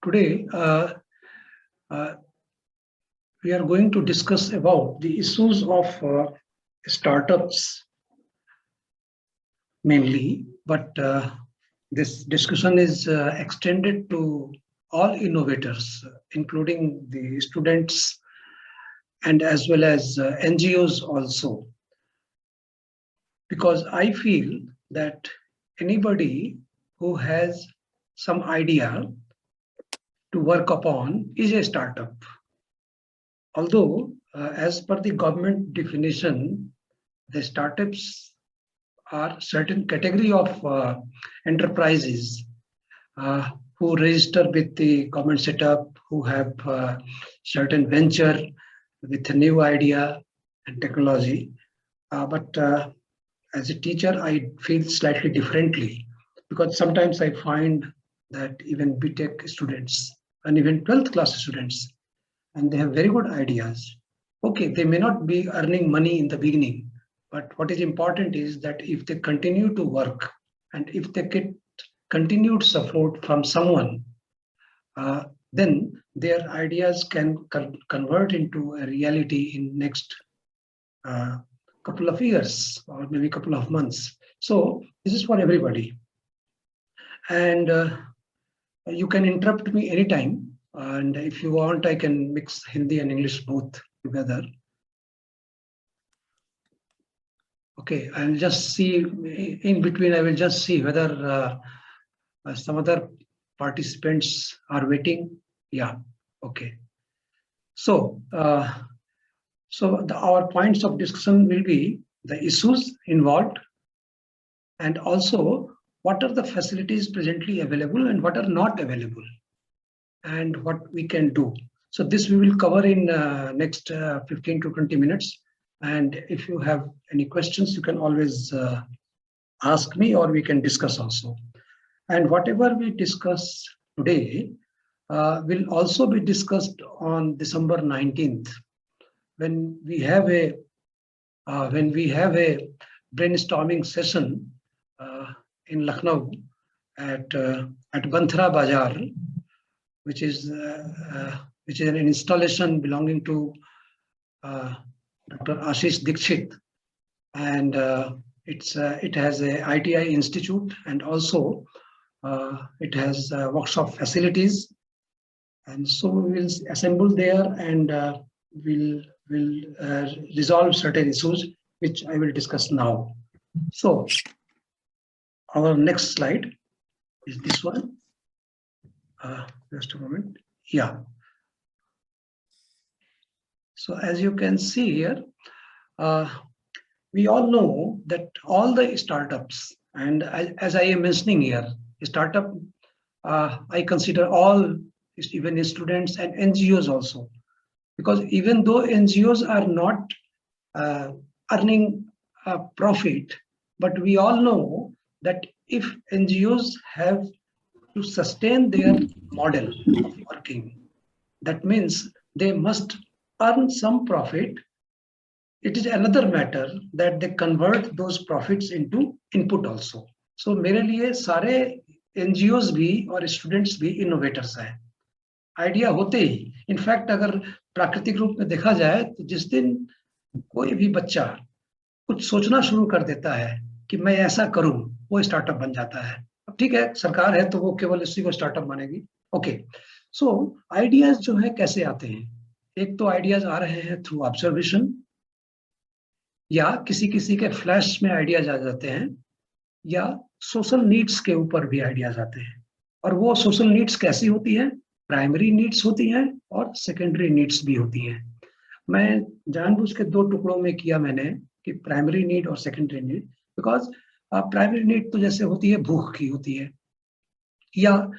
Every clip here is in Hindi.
Today, uh, we are going to discuss about the issues of startups mainly, but this discussion is extended to all innovators, including the students and as well as NGOs also, because I feel that anybody who has some idea to work upon is a startup. Although, as per the government definition, the startups are certain category of enterprises uh, who register with the government setup, who have certain venture with a new idea and technology. But as a teacher, I feel slightly differently because sometimes I find that even BTech students and even 12th class students, and they have very good ideas. Okay, they may not be earning money in the beginning, but what is important is that if they continue to work and if they get continued support from someone, then their ideas can convert into a reality in next uh, couple of years or maybe couple of months. So this is for everybody. And you can interrupt me anytime. And if you want, I can mix Hindi and English both together. Okay, I'll just see in between. I will just see whether some other participants are waiting. Yeah, okay. So, our points of discussion will be the issues involved and also what are the facilities presently available and what are not available and what we can do. So this we will cover in next 15 to 20 minutes. And if you have any questions, you can always ask me or we can discuss also. And whatever we discuss today will also be discussed on December 19th when we have a brainstorming session in Lucknow at Banthara Bazaar, which is an installation belonging to Dr. Ashish Dikshit, and it has a ITI institute and also it has workshop facilities, and so we will assemble there and we'll resolve certain issues which I will discuss now. So our next slide is this one. Just a moment. Yeah. So as you can see here, we all know that all the startups, and as I am mentioning here, startup, I consider all, even students and NGOs also, because even though NGOs are not earning a profit, but we all know that if NGOs have to sustain their model of working, that means they must earn some profit. It is another matter that they convert those profits into input also. So मेरे लिए सारे NGOs भी और स्टूडेंट्स भी इनोवेटर्स हैं, आइडिया होते ही. इनफैक्ट अगर प्राकृतिक रूप में देखा जाए तो जिस दिन कोई भी बच्चा कुछ सोचना शुरू कर देता है कि मैं ऐसा करूं, वो स्टार्टअप बन जाता है. अब ठीक है, सरकार है तो वो केवल इसी को स्टार्टअप मानेगी. ओके, सो आइडियाज जो है कैसे आते हैं? एक तो आइडियाज आ रहे हैं थ्रू ऑब्जर्वेशन, या किसी किसी के फ्लैश में आइडियाज आ जाते हैं, या सोशल नीड्स के ऊपर भी आइडियाज आते हैं. और वो सोशल नीड्स कैसी होती है? प्राइमरी नीड्स होती हैं और सेकेंडरी नीड्स भी होती हैं. मैं जानबूझ के दो टुकड़ों में किया मैंने कि प्राइमरी नीड और secondary need, because primary need तो जैसे होती है भूख की होती है या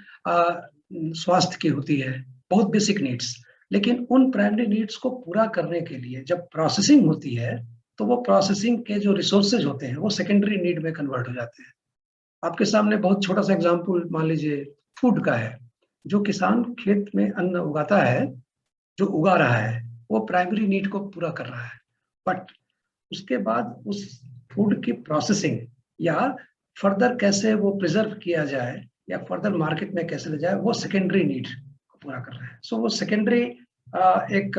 स्वास्थ्य की होती है, बहुत बेसिक नीड्स. लेकिन उन प्राइमरी नीड्स को पूरा करने के लिए जब प्रोसेसिंग होती है तो वो प्रोसेसिंग के जो रिसोर्सेज होते हैं वो सेकेंडरी नीड में कन्वर्ट हो जाते हैं. आपके सामने बहुत छोटा सा एग्जांपल मान लीजिए फूड का है. जो किसान खेत में अन्न उगाता है, जो उगा रहा है, वो प्राइमरी नीड को पूरा कर रहा है, बट उसके बाद उस फूड की प्रोसेसिंग या फर्दर कैसे वो प्रिजर्व किया जाए या फर्दर मार्केट में कैसे ले जाए, वो सेकेंडरी नीड पूरा कर रहे हैं। सो वो सेकेंडरी एक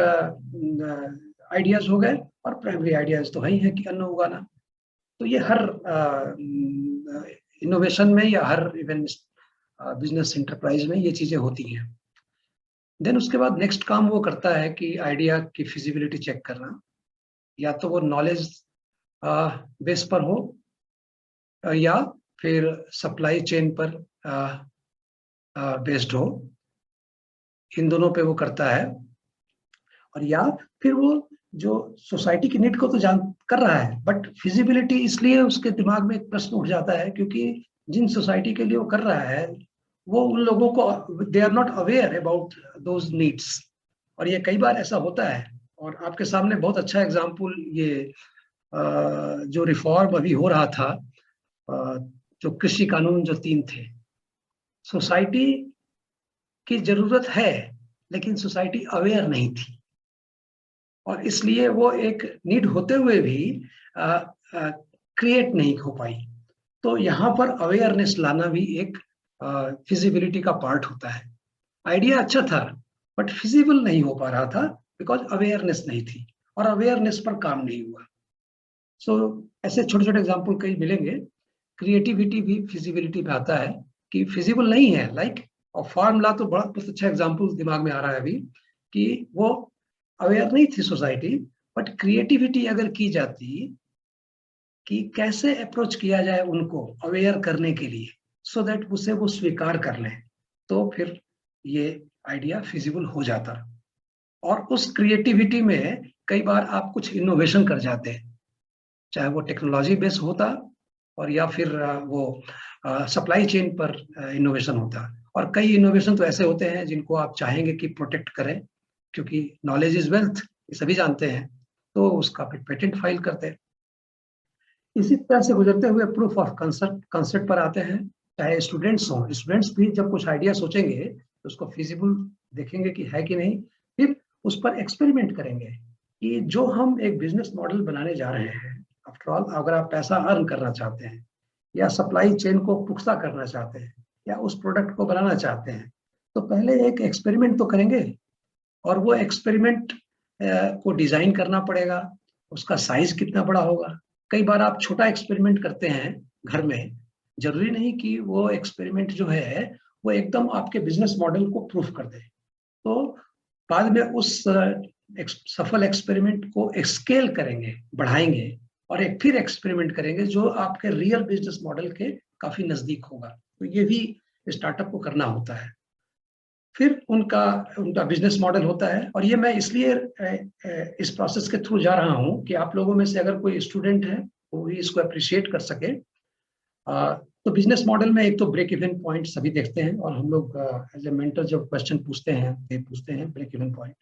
आइडियाज हो गए, और प्राइमरी आइडियाज तो है ही है कि अन्न उगाना। तो ये हर इनोवेशन में या हर इवन बिजनेस इंटरप्राइज में ये चीजें होती हैं। देन उसके बाद नेक्स्ट काम वो करता है कि आइडिया की फिजिबिलिटी चेक करना, या तो वो नॉलेज बेस पर हो या फिर सप्लाई चेन पर बेस्ड हो, इन दोनों पे वो करता है। और या फिर वो जो सोसाइटी की नीड को तो जान कर रहा है, बट फिजिबिलिटी इसलिए उसके दिमाग में एक प्रश्न उठ जाता है क्योंकि जिन सोसाइटी के लिए वो कर रहा है वो उन लोगों को, they are not aware about those needs. और ये कई बार ऐसा होता है, और आपके सामने बहुत अच्छा एग्जाम्पल ये जो रिफॉर्म अभी हो रहा था, जो कृषि कानून जो 3 थे, सोसाइटी की जरूरत है लेकिन सोसाइटी अवेयर नहीं थी, और इसलिए वो एक नीड होते हुए भी क्रिएट नहीं हो पाई। तो यहाँ पर अवेयरनेस लाना भी एक फिजिबिलिटी का पार्ट होता है। आइडिया अच्छा था बट फिजिबल नहीं हो पा रहा था बिकॉज अवेयरनेस नहीं थी, और अवेयरनेस पर काम नहीं हुआ। सो ऐसे छोटे छोटे एग्जाम्पल कई मिलेंगे। क्रिएटिविटी भी फिजिबिलिटी में आता है कि फिजिबल नहीं है, लाइक और फार्मूला तो बड़ा बहुत अच्छा एग्जाम्पल दिमाग में आ रहा है अभी, कि वो अवेयर नहीं थी सोसाइटी, बट क्रिएटिविटी अगर की जाती कि कैसे अप्रोच किया जाए उनको अवेयर करने के लिए, सो दैट उसे वो स्वीकार कर लें, तो फिर ये आइडिया फिजिबल हो जाता। और उस क्रिएटिविटी में कई बार आप कुछ इनोवेशन कर जाते हैं, चाहे वो टेक्नोलॉजी बेस होता और या फिर वो सप्लाई चेन पर इनोवेशन होता। और कई इनोवेशन तो ऐसे होते हैं जिनको आप चाहेंगे कि प्रोटेक्ट करें, क्योंकि नॉलेज इज वेल्थ, ये सभी जानते हैं, तो उसका फिर पेटेंट फाइल करते हैं। इसी तरह से गुजरते हुए प्रूफ ऑफ कंसेप्ट पर आते हैं। चाहे स्टूडेंट्स हों, स्टूडेंट्स भी जब कुछ आइडिया सोचेंगे तो उसको फिजिबल देखेंगे कि है कि नहीं, फिर उस पर एक्सपेरिमेंट करेंगे कि जो हम एक बिजनेस मॉडल बनाने जा रहे हैं, आफ्टर ऑल अगर आप पैसा अर्न करना चाहते हैं या सप्लाई चेन को पुख्ता करना चाहते हैं या उस प्रोडक्ट को बनाना चाहते हैं, तो पहले एक एक्सपेरिमेंट तो करेंगे, और वो एक्सपेरिमेंट को डिजाइन करना पड़ेगा, उसका साइज कितना बड़ा होगा। कई बार आप छोटा एक्सपेरिमेंट करते हैं घर में, जरूरी नहीं कि वो एक्सपेरिमेंट जो है वो एकदम आपके बिजनेस मॉडल को प्रूफ कर दे। तो बाद में उस सफल एक्सपेरिमेंट को स्केल करेंगे, बढ़ाएंगे, और एक फिर एक्सपेरिमेंट करेंगे जो आपके रियल बिजनेस मॉडल के काफी नजदीक होगा। तो ये भी स्टार्टअप को करना होता है। फिर उनका उनका बिजनेस मॉडल होता है, और ये मैं इसलिए इस प्रोसेस के थ्रू जा रहा हूँ कि आप लोगों में से अगर कोई स्टूडेंट है वो भी इसको अप्रिशिएट कर सके। तो बिजनेस मॉडल में एक तो ब्रेक इवन पॉइंट सभी देखते हैं, और हम लोग एज ए मेंटर जब क्वेश्चन पूछते हैं ये पूछते हैं ब्रेक इवन पॉइंट।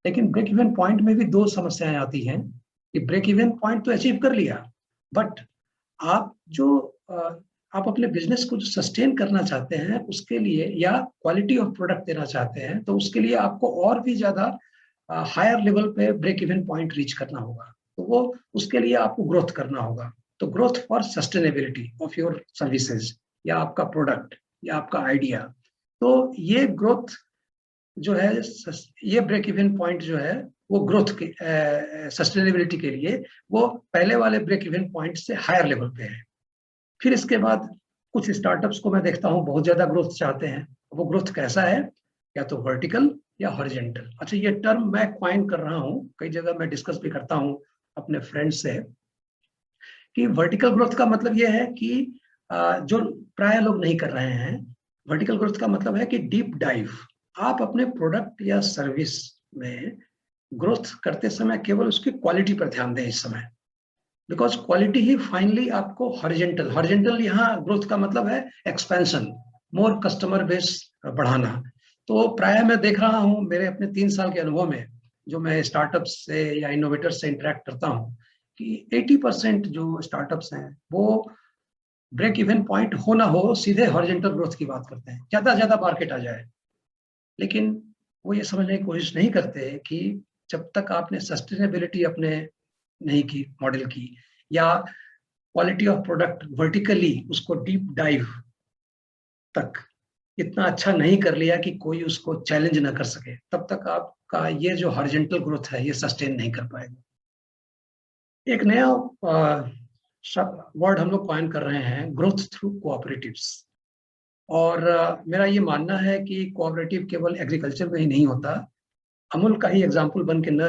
लेकिन ब्रेक इवन पॉइंट में भी 2 समस्याएं आती हैं कि ब्रेक इवन पॉइंट तो अचीव कर लिया, बट आप जो आप अपने बिजनेस को जो सस्टेन करना चाहते हैं उसके लिए, या क्वालिटी ऑफ प्रोडक्ट देना चाहते हैं, तो उसके लिए आपको और भी ज्यादा हायर लेवल पे ब्रेक इवन पॉइंट रीच करना होगा। तो वो उसके लिए आपको ग्रोथ करना होगा। तो growth for sustainability of your services या आपका प्रोडक्ट या आपका आइडिया, तो ये ग्रोथ जो है, ये ब्रेक इवन पॉइंट जो है वो ग्रोथ के सस्टेनेबिलिटी के लिए वो पहले वाले ब्रेक इवन पॉइंट से हायर लेवल पे है। फिर इसके बाद कुछ स्टार्टअप्स को मैं देखता हूँ बहुत ज्यादा ग्रोथ चाहते हैं। वो ग्रोथ कैसा है, या तो वर्टिकल या हॉरिजेंटल। अच्छा, ये टर्म मैं क्वाइन कर रहा हूँ, कई जगह मैं डिस्कस भी करता हूँ अपने फ्रेंड्स से, कि वर्टिकल ग्रोथ का मतलब ये है कि जो प्राय लोग नहीं कर रहे हैं। वर्टिकल ग्रोथ का मतलब है कि डीप डाइव, आप अपने प्रोडक्ट या सर्विस में ग्रोथ करते समय केवल उसकी क्वालिटी पर ध्यान दें इस समय, बिकॉज क्वालिटी ही फाइनली आपको हॉरिजेंटल यहाँ ग्रोथ का मतलब है एक्सपेंशन, मोर कस्टमर बेस बढ़ाना। तो प्राय मैं देख रहा हूँ मेरे अपने 3 साल के अनुभव में, जो मैं स्टार्टअप से या इनोवेटर से इंटरेक्ट करता हूँ, कि 80% जो स्टार्टअप्स हैं वो ब्रेक इवन पॉइंट हो ना हो सीधे हॉरिजेंटल ग्रोथ की बात करते हैं, ज्यादा मार्केट आ जाए। लेकिन वो ये समझने की कोशिश नहीं करते कि जब तक आपने सस्टेनेबिलिटी अपने नहीं की मॉडल की, या क्वालिटी ऑफ प्रोडक्ट वर्टिकली उसको डीप डाइव तक इतना अच्छा नहीं कर लिया कि कोई उसको चैलेंज ना कर सके, तब तक आपका ये जो हॉरिजॉन्टल ग्रोथ है ये सस्टेन नहीं कर पाएगा। एक नया वर्ड हम लोग कॉइन कर रहे हैं, ग्रोथ थ्रू कोऑपरेटिव्स। और मेरा ये मानना है कि कोऑपरेटिव केवल एग्रीकल्चर में ही नहीं होता, अमूल का ही एग्जाम्पल बन के न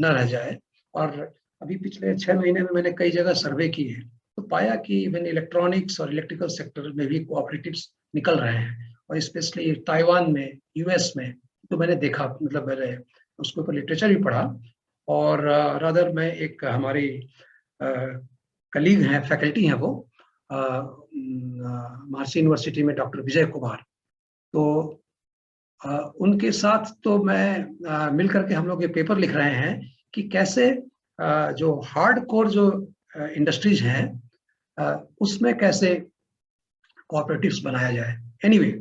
रह जाए। और अभी पिछले 6 महीने में मैंने कई जगह सर्वे किए, तो पाया कि इवन इलेक्ट्रॉनिक्स और इलेक्ट्रिकल सेक्टर में भी कोऑपरेटिव्स निकल रहे हैं, और स्पेशली ताइवान में, यूएस में, तो मैंने देखा, मतलब मैंने उसके ऊपर लिटरेचर भी पढ़ा। और रादर मैं एक हमारी कलीग हैं, फैकल्टी हैं वो, महर्षि यूनिवर्सिटी में, डॉक्टर विजय कुमार। तो उनके साथ तो मैं मिल करके हम लोग ये पेपर लिख रहे हैं कि कैसे जो हार्ड कोर जो इंडस्ट्रीज हैं उसमें कैसे कोऑपरेटिव्स बनाया जाए। एनीवे,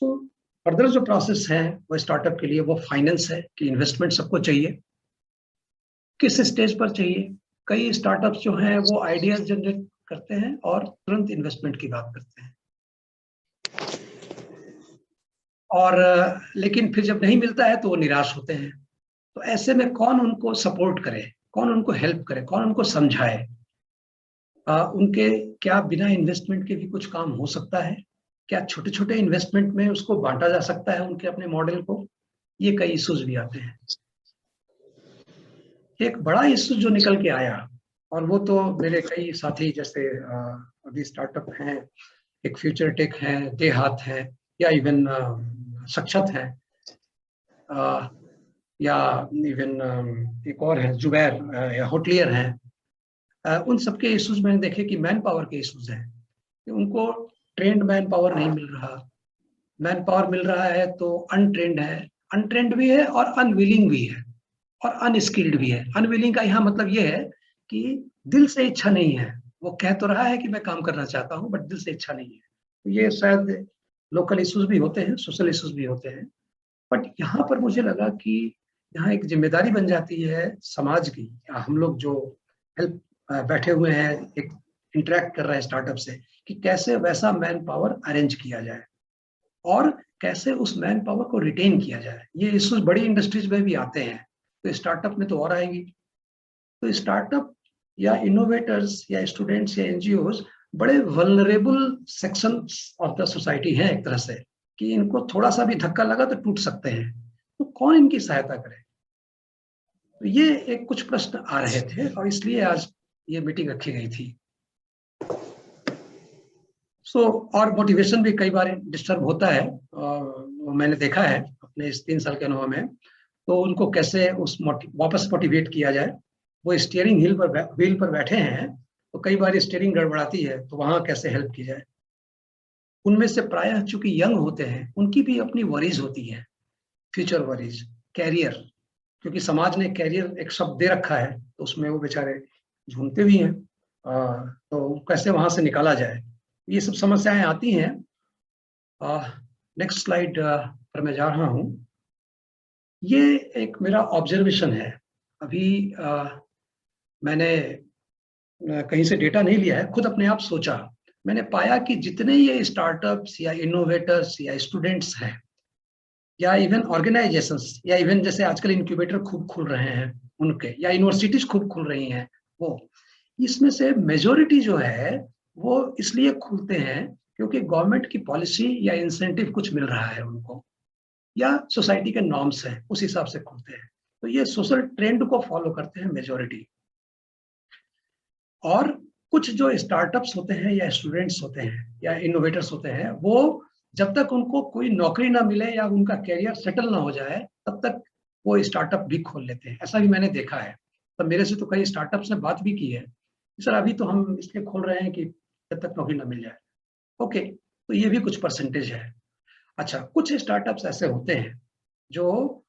तो फर्दर जो प्रोसेस है वो स्टार्टअप के लिए वो फाइनेंस है कि इन्वेस्टमेंट सबको चाहिए, किस स्टेज पर चाहिए। कई स्टार्टअप्स जो हैं वो आइडियाज जनरेट करते हैं और तुरंत इन्वेस्टमेंट की बात करते हैं, और लेकिन फिर जब नहीं मिलता है तो वो निराश होते हैं। तो ऐसे में कौन उनको सपोर्ट करे, कौन उनको हेल्प करे, कौन उनको समझाए, उनके क्या बिना इन्वेस्टमेंट के भी कुछ काम हो सकता है, क्या छोटे छोटे इन्वेस्टमेंट में उसको बांटा जा सकता है उनके अपने मॉडल को, ये कई इश्यूज भी आते हैं। एक बड़ा इश्यू जो निकल के आया, और वो तो मेरे कई साथी जैसे अभी स्टार्टअप हैं, एक फ्यूचर टेक है, देहात है, या इवन सक्षत है, या इवन एक और है जुबैर, या होटलियर हैं। उन सबके इश्यूज मैंने देखे कि मैन पावर के इश्यूज हैं, कि उनको ट्रेंड मैन पावर नहीं मिल रहा, मैन पावर मिल रहा है तो अनट्रेंड है, अनट्रेंड भी है और अनविलिंग भी है और अनस्किल्ड भी है। अनविलिंग का यहाँ मतलब ये है कि दिल से इच्छा नहीं है, वो कह तो रहा है कि मैं काम करना चाहता हूँ, बट दिल से इच्छा नहीं है। तो ये शायद लोकल इश्यूज भी होते हैं, सोशल इश्यूज भी होते हैं। बट यहाँ पर मुझे लगा कि यहाँ एक जिम्मेदारी बन जाती है समाज की, हम लोग जो हेल्प बैठे हुए हैं, एक इंटरेक्ट कर रहे हैं स्टार्टअप से, कि कैसे वैसा मैन पावर अरेंज किया जाए और कैसे उस मैन पावर को रिटेन किया जाए। ये इश्यूज बड़ी इंडस्ट्रीज में भी आते हैं, तो स्टार्टअप में तो और आएंगी। तो स्टार्टअप या इनोवेटर्स या स्टूडेंट्स या एनजीओज बड़े vulnerable sections of the society हैं एक तरह से, कि इनको थोड़ा सा भी धक्का लगा तो टूट सकते हैं। तो कौन इनकी सहायता करे? तो ये एक कुछ प्रश्न आ रहे थे, और इसलिए आज ये मीटिंग रखी गई थी। और मोटिवेशन भी कई बार डिस्टर्ब होता है, मैंने देखा है अपने इस 3 साल के अनुभव में। तो उनको कैसे वापस मोटिवेट किया जाए। वो स्टीयरिंग व्हील पर बैठे हैं, तो कई बार स्टीयरिंग गड़बड़ाती है, तो वहां कैसे हेल्प की जाए। उनमें से प्रायः चूंकि यंग होते हैं, उनकी भी अपनी वरीज होती है, फ्यूचर वरीज, कैरियर, क्योंकि समाज ने कैरियर एक शब्द दे रखा है, तो उसमें वो बेचारे झूमते भी हैं। तो कैसे वहां से निकाला जाए, ये सब समस्याएं आती हैं। नेक्स्ट स्लाइड पर मैं जा रहा हूं। ये एक मेरा ऑब्जर्वेशन है। अभी मैंने कहीं से डेटा नहीं लिया है, खुद अपने आप सोचा। मैंने पाया कि जितने ये स्टार्टअप्स या इनोवेटर्स या स्टूडेंट्स हैं, या इवन ऑर्गेनाइजेशंस, या इवन जैसे आजकल इंक्यूबेटर खूब खुल रहे हैं उनके, या यूनिवर्सिटीज खूब खुल रही हैं, वो इसमें से मेजोरिटी जो है वो इसलिए खुलते हैं क्योंकि गवर्नमेंट की पॉलिसी या इंसेंटिव कुछ मिल रहा है उनको, या सोसाइटी के नॉर्म्स हैं उस हिसाब से खुलते हैं। तो ये सोशल ट्रेंड को फॉलो करते हैं मेजोरिटी। और कुछ जो स्टार्टअप्स होते हैं या स्टूडेंट्स होते हैं या इनोवेटर्स होते हैं, वो जब तक उनको कोई नौकरी ना मिले या उनका कैरियर सेटल ना हो जाए, तब तक वो स्टार्टअप भी खोल लेते हैं। ऐसा भी मैंने देखा है। तो मेरे से तो कई स्टार्टअप्स ने बात भी की है, सर अभी तो हम इसलिए खोल रहे हैं कि जब तक नौकरी ना मिल जाए। ओके, तो ये भी कुछ परसेंटेज है। अच्छा, कुछ स्टार्टअप्स ऐसे होते हैं जो,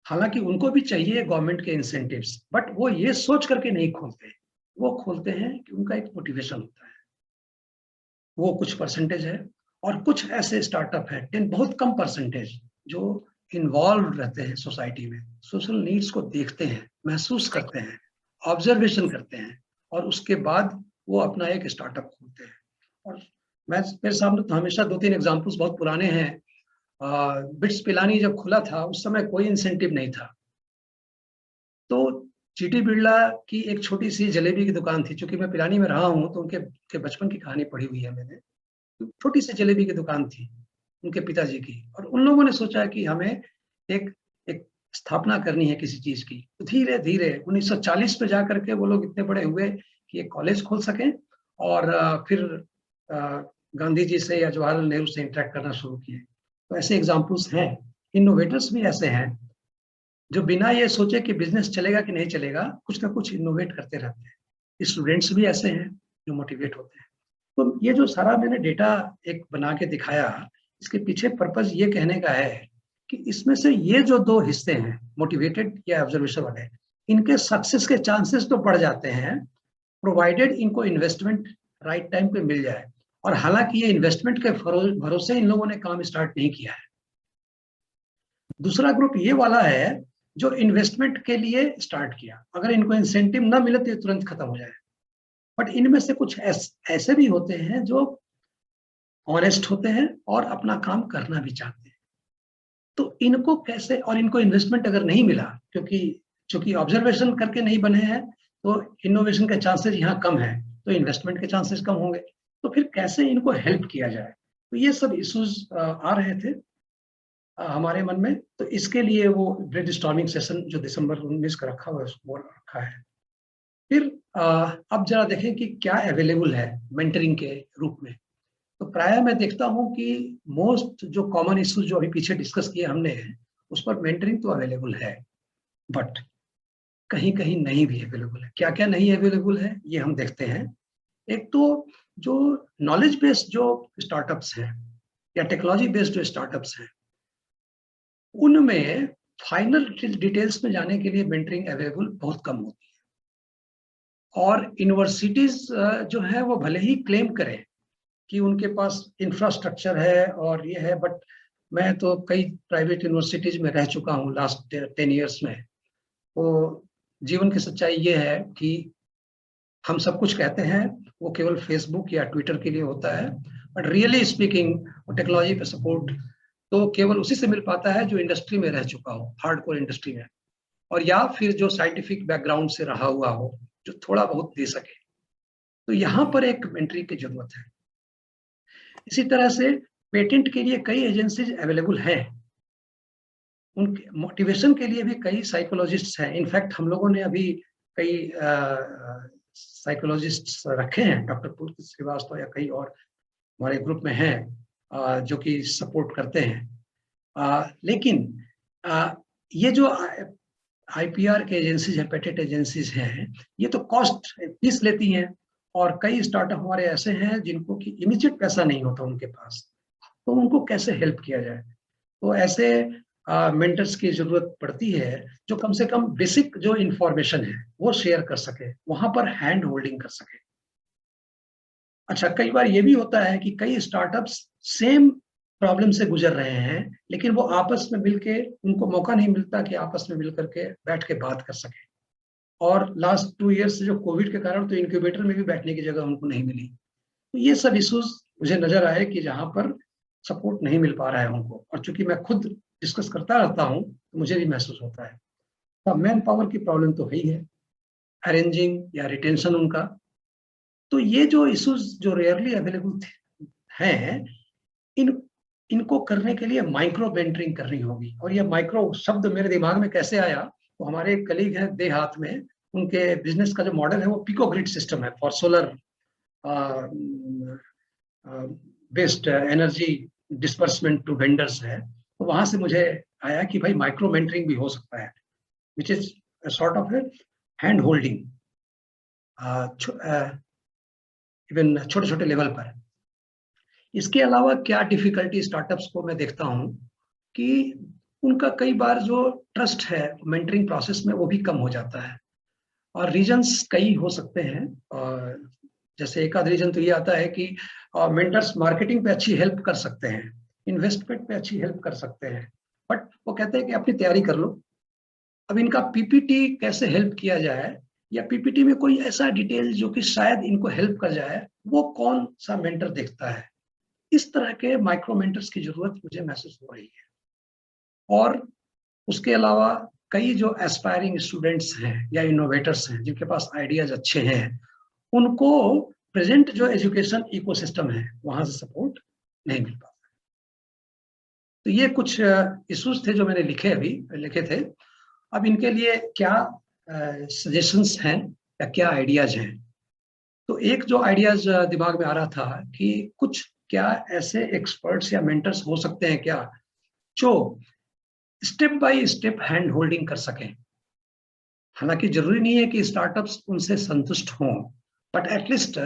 हालांकि उनको भी चाहिए गवर्नमेंट के इंसेंटिव्स, बट वो ये सोच करके नहीं खोलते। वो खोलते हैं कि उनका एक मोटिवेशन होता है, वो कुछ परसेंटेज है। और कुछ ऐसे स्टार्टअप है, 10 बहुत कम परसेंटेज, जो इन्वॉल्व रहते हैं सोसाइटी में, सोशल नीड्स को देखते हैं, महसूस करते हैं, ऑब्जर्वेशन करते हैं, और उसके बाद वो अपना एक स्टार्टअप खोलते हैं। और मैं मेरे सामने तो हमेशा 2-3 एग्जांपल्स बहुत पुराने हैं। बिट्स पिलानी जब खुला था उस समय कोई इंसेंटिव नहीं था। तो जीटी बिरला की एक छोटी सी जलेबी की दुकान थी, चूंकि मैं पिलानी में रहा हूँ तो उनके बचपन की कहानी पढ़ी हुई है मैंने। छोटी सी जलेबी की दुकान थी उनके पिताजी की, और उन लोगों ने सोचा कि हमें एक एक स्थापना करनी है किसी चीज की। तो धीरे धीरे 1940 में जाकर के वो लोग इतने बड़े हुए कि एक कॉलेज खोल सकें, और फिर अ, गांधी जी से या जवाहरलाल नेहरू से इंटरेक्ट करना शुरू किए। तो ऐसे एग्जाम्पल्स हैं। इनोवेटर्स भी ऐसे हैं जो बिना ये सोचे कि बिजनेस चलेगा कि नहीं चलेगा, कुछ ना कुछ इनोवेट करते रहते हैं। स्टूडेंट्स भी ऐसे हैं जो मोटिवेट होते हैं। तो ये जो सारा मैंने डेटा एक बना के दिखाया, इसके पीछे पर्पज ये कहने का है कि इसमें से ये जो दो हिस्से हैं, मोटिवेटेड या ऑब्जर्वेशन वाले, इनके सक्सेस के चांसेस तो बढ़ जाते हैं, प्रोवाइडेड इनको इन्वेस्टमेंट राइट टाइम पे मिल जाए। और हालांकि ये इन्वेस्टमेंट के भरोसे इन लोगों ने काम स्टार्ट नहीं किया है। दूसरा ग्रुप ये वाला है जो इन्वेस्टमेंट के लिए स्टार्ट किया, अगर इनको इंसेंटिव ना मिले तो ये तुरंत खत्म हो जाए। बट इनमें से कुछ ऐसे भी होते हैं जो ऑनेस्ट होते हैं और अपना काम करना भी चाहते हैं। तो इनको कैसे, और इनको इन्वेस्टमेंट अगर नहीं मिला, क्योंकि चूंकि ऑब्जर्वेशन करके नहीं बने हैं तो इनोवेशन के चांसेस यहाँ कम है, तो इन्वेस्टमेंट के चांसेस कम होंगे। तो फिर कैसे इनको हेल्प किया जाए, तो ये सब इश्यूज आ रहे थे हमारे मन में। तो इसके लिए वो ब्रेनस्टॉर्मिंग सेशन जो दिसंबर 19 का रखा हुआ है वो रखा है। फिर अब जरा देखें कि क्या अवेलेबल है मेंटरिंग के रूप में। तो प्राय मैं देखता हूं कि मोस्ट जो कॉमन इश्यूज जो अभी पीछे डिस्कस किए हमने, उस पर मेंटरिंग तो अवेलेबल है, बट कहीं कहीं नहीं भी अवेलेबल है। क्या क्या नहीं अवेलेबल है ये हम देखते हैं। एक तो जो नॉलेज बेस्ड जो स्टार्टअप्स हैं या टेक्नोलॉजी बेस्ड जो स्टार्टअप्स हैं, उनमें फाइनल डिटेल्स में जाने के लिए मेंटरिंग अवेलेबल बहुत कम होती है। और यूनिवर्सिटीज जो है वो भले ही क्लेम करें कि उनके पास इंफ्रास्ट्रक्चर है और ये है, बट मैं तो कई प्राइवेट यूनिवर्सिटीज में रह चुका हूँ लास्ट 10 ईयर्स में। तो जीवन की सच्चाई ये है कि हम सब कुछ कहते हैं वो केवल फेसबुक या ट्विटर के लिए होता है, बट रियली स्पीकिंग टेक्नोलॉजी पे सपोर्ट तो केवल उसी से मिल पाता है जो इंडस्ट्री में रह चुका हो, हार्डकोर इंडस्ट्री में, और या फिर जो साइंटिफिक बैकग्राउंड से रहा हुआ हो, जो थोड़ा बहुत दे सके। तो यहाँ पर एक मेंटरी की जरूरत है। इसी तरह से पेटेंट के लिए कई एजेंसीज अवेलेबल हैं, उनके मोटिवेशन के लिए भी कई साइकोलॉजिस्ट्स हैं। इनफैक्ट हम लोगों ने अभी कई साइकोलॉजिस्ट्स रखे हैं, डॉक्टर पुलकित श्रीवास्तव या कई और हमारे ग्रुप में हैं जो कि सपोर्ट करते हैं। लेकिन ये जो आईपीआर के एजेंसीज हैं, पेटेंट एजेंसीज हैं, ये तो कॉस्ट फीस लेती हैं, और कई स्टार्टअप हमारे ऐसे हैं जिनको कि इमीडिएट पैसा नहीं होता उनके पास। तो उनको कैसे हेल्प किया जाए, तो ऐसे मेंटर्स की जरूरत पड़ती है जो कम से कम बेसिक जो इंफॉर्मेशन है वो शेयर कर सके, वहां पर हैंड होल्डिंग कर सके। अच्छा, कई बार ये भी होता है कि कई स्टार्टअप्स सेम प्रॉब्लम से गुजर रहे हैं, लेकिन वो आपस में मिलके, उनको मौका नहीं मिलता कि आपस में मिल करके बैठ के बात कर सके। और लास्ट 2 ईयर्स से जो कोविड के कारण तो इंक्यूबेटर में भी बैठने की जगह उनको नहीं मिली। तो ये सब इश्यूज मुझे नजर आए कि जहां पर सपोर्ट नहीं मिल पा रहा है उनको, और चूंकि मैं खुद डिस्कस करता रहता हूँ तो मुझे भी महसूस होता है। तो मैन पावर की प्रॉब्लम तो है ही है, अरेंजिंग या रिटेंशन उनका। तो ये जो इश्यूज जो रेयरली अवेलेबल हैं, इन इनको करने के लिए माइक्रो मेंटरिंग करनी होगी। और ये माइक्रो शब्द मेरे दिमाग में कैसे आया, तो हमारे एक कलीग हैं देहात में, उनके बिजनेस का जो मॉडल है वो पिको ग्रिड सिस्टम है for solar based energy dispersement to vendors है। तो वहां से मुझे आया कि भाई माइक्रो मेंटरिंग भी हो सकता है, which is sort of hand holding even छोटे छोटे लेवल पर। इसके अलावा क्या डिफिकल्टी स्टार्टअप्स को मैं देखता हूँ कि उनका कई बार जो ट्रस्ट है मेंटरिंग प्रोसेस में वो भी कम हो जाता है। और रीजंस कई हो सकते हैं, और जैसे एक आध रीजन तो ये आता है कि मेंटर्स मार्केटिंग पे अच्छी हेल्प कर सकते हैं, इन्वेस्टमेंट पे अच्छी हेल्प कर सकते हैं, बट वो कहते हैं कि अपनी तैयारी कर लो। अब इनका पीपीटी कैसे हेल्प किया जाए, या पीपीटी में कोई ऐसा डिटेल जो कि शायद इनको हेल्प कर जाए, वो कौन सा मेंटर देखता है। इस तरह के माइक्रो मेंटर्स की जरूरत मुझे महसूस हो रही है। और उसके अलावा कई जो एस्पायरिंग स्टूडेंट्स हैं या इनोवेटर्स हैं जिनके पास आइडियाज अच्छे हैं, उनको प्रेजेंट जो एजुकेशन इकोसिस्टम है वहां से सपोर्ट नहीं मिल पाता। तो ये कुछ इश्यूज थे जो मैंने लिखे थे। अब इनके लिए क्या सजेशंस हैं या क्या आइडियाज हैं? तो एक जो आइडियाज दिमाग में आ रहा था कि कुछ क्या ऐसे एक्सपर्ट्स या मेंटर्स हो सकते हैं क्या जो step by step hand holding कर सकें। हालांकि जरूरी नहीं है कि स्टार्टअप्स उनसे संतुष्ट हों, बट एटलीस्ट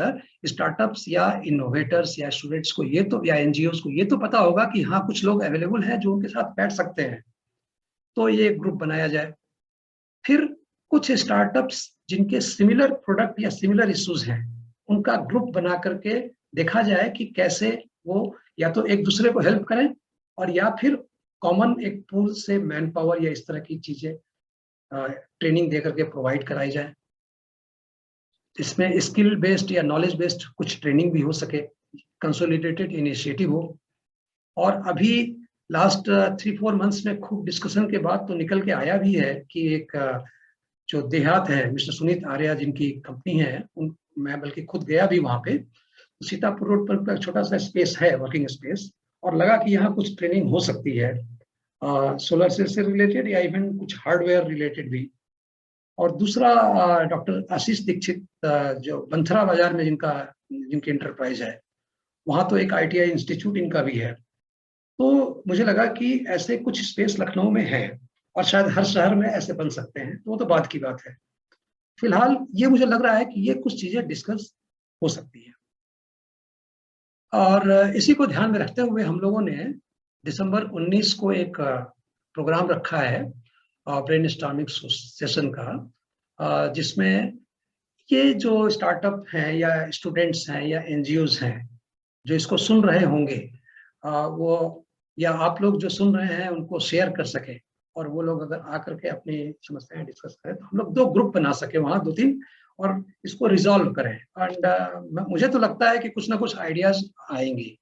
स्टार्टअप्स या इनोवेटर्स या स्टूडेंट्स को ये तो या एनजीओ को ये तो पता होगा कि हाँ कुछ लोग अवेलेबल हैं जो उनके साथ बैठ सकते हैं। तो ये ग्रुप बनाया जाए। फिर कुछ स्टार्टअप्स जिनके सिमिलर प्रोडक्ट या सिमिलर इश्यूज हैं, उनका ग्रुप बना करके देखा जाए कि कैसे वो या तो एक दूसरे को हेल्प करें और या फिर कॉमन एक पूल से मैन पावर या इस तरह की चीजें ट्रेनिंग दे करके प्रोवाइड कराई जाए। इसमें स्किल बेस्ड या नॉलेज बेस्ड कुछ ट्रेनिंग भी हो सके, कंसोलिडेटेड इनिशिएटिव हो। और अभी लास्ट 3-4 मंथ्स में खूब डिस्कशन के बाद तो निकल के आया भी है कि एक जो देहात है मिस्टर सुनीत आर्या जिनकी कंपनी है, उन मैं बल्कि खुद गया भी वहां पे। सीतापुर रोड पर एक छोटा सा स्पेस है, वर्किंग स्पेस, और लगा कि यहाँ कुछ ट्रेनिंग हो सकती है सोलर सेल से रिलेटेड या इवन कुछ हार्डवेयर रिलेटेड भी। और दूसरा डॉक्टर आशीष दीक्षित जो बंथरा बाजार में जिनकी इंटरप्राइज है, वहां तो एक आईटीआई इंस्टीट्यूट इनका भी है। तो मुझे लगा कि ऐसे कुछ स्पेस लखनऊ में है और शायद हर शहर में ऐसे बन सकते हैं, तो वो तो बात की बात है। फिलहाल ये मुझे लग रहा है कि ये कुछ चीजें डिस्कस हो सकती है। और इसी को ध्यान में रखते हुए हम लोगों ने दिसंबर 19 को एक प्रोग्राम रखा है ब्रेन स्टॉर्मिंग सेशन का, जिसमें ये जो स्टार्टअप हैं या स्टूडेंट्स हैं या एनजीओज हैं जो इसको सुन रहे होंगे, वो या आप लोग जो सुन रहे हैं उनको शेयर कर सके, और वो लोग अगर आकर के अपनी समस्याएं डिस्कस करें तो हम लोग 2 ग्रुप बना सके वहाँ 2-3, और इसको रिजॉल्व करें। एंड मुझे तो लगता है कि कुछ ना कुछ आइडियाज आएंगे।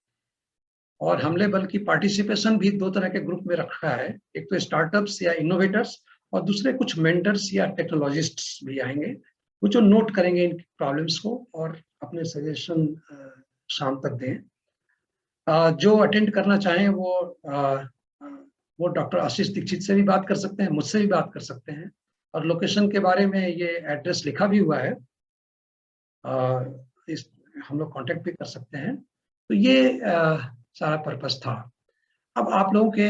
और हमने बल्कि पार्टिसिपेशन भी 2 तरह के ग्रुप में रखा है, एक तो स्टार्टअप्स या इनोवेटर्स, और दूसरे कुछ मेंटर्स या टेक्नोलॉजिस्ट्स भी आएंगे, वो जो नोट करेंगे इन प्रॉब्लम्स को और अपने सजेशन शाम तक दें। जो अटेंड करना चाहें वो डॉक्टर आशीष दीक्षित से भी बात कर सकते हैं, मुझसे भी बात कर सकते हैं। और लोकेशन के बारे में ये एड्रेस लिखा भी हुआ है, इस हम लोग कांटेक्ट भी कर सकते हैं। तो ये सारा पर्पस था। अब आप लोगों के